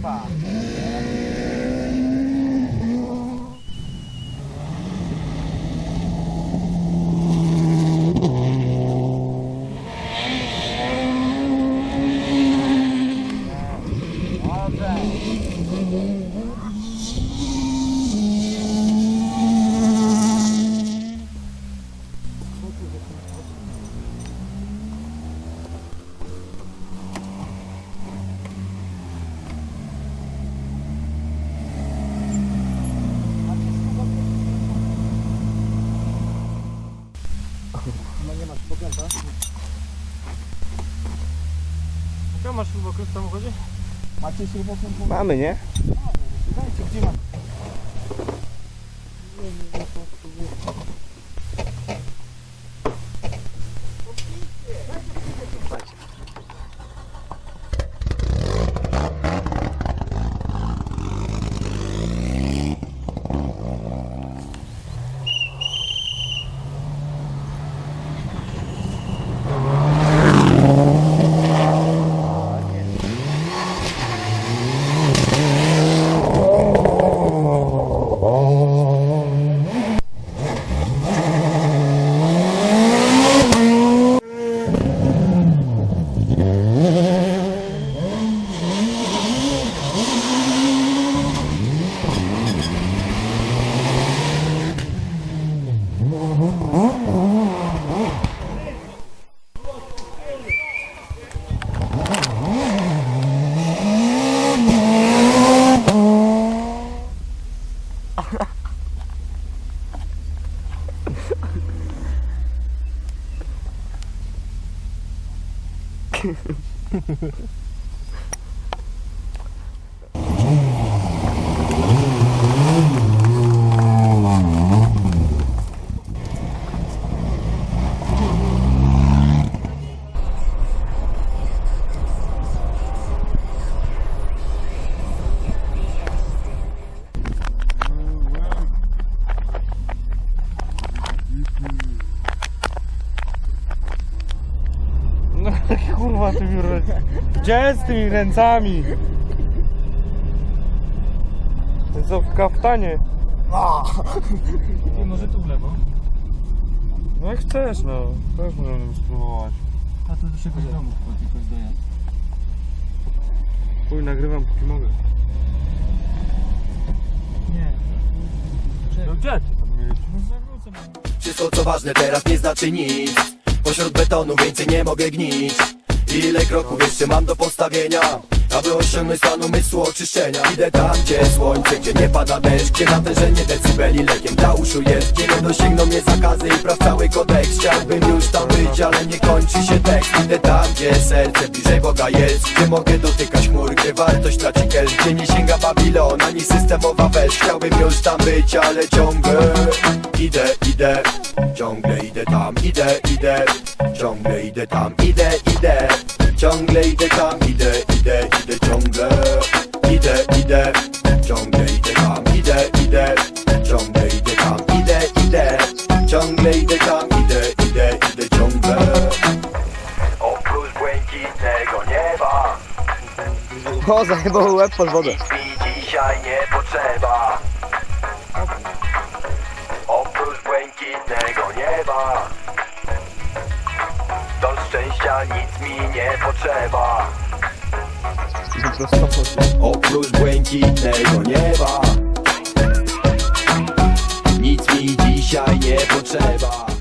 kurwa. No nie masz pokręta? Jaka masz śrubokręt w samochodzie? Macie śrubokręt? Mamy, nie? Dajcie, gdzie masz? No kurwa tymi ręcami. Gdzie z tymi ręcami? To co w kaftanie? Ty może tu w lewo? No jak chcesz, no. Też możemy spróbować. A to do czegoś domu tylko dojazd. Chuj, nagrywam póki mogę. Nie. No gdzie ty tam mieliście? No zawrócę mam. Wszystko co ważne teraz nie znaczy nic. Pośród betonu więcej nie mogę gnić. Ile kroków jeszcze mam do postawienia, aby osiągnąć stan umysłu oczyszczenia. Idę tam gdzie słońce, gdzie nie pada deszcz, gdzie natężenie decybeli lekiem dla uszu jest. Gdzie nie dosięgną mnie zakazy i praw cały kodeks. Chciałbym już tam być, ale nie kończy się tekst. Idę tam gdzie serce bliżej Boga jest, gdzie mogę dotykać chmur, gdzie wartość traci gest, gdzie nie sięga Babilon ani systemowa wesz. Chciałbym już tam być, ale ciągle idę, ciągle idę tam, idę, ciągle idę tam, idę, ciągle idę tam, idę, ciągle idę, ciągle idę tam, idę, ciągle idę tam, idę, ciągle idę tam, idę, ciągle. Oprócz błękitnego nieba O, zajebał łeb pod wodę. nic mi dzisiaj nie potrzeba. Oprócz błękitnego nieba do szczęścia nic mi nie potrzeba. Oprócz błękitnego nieba nic mi dzisiaj nie potrzeba.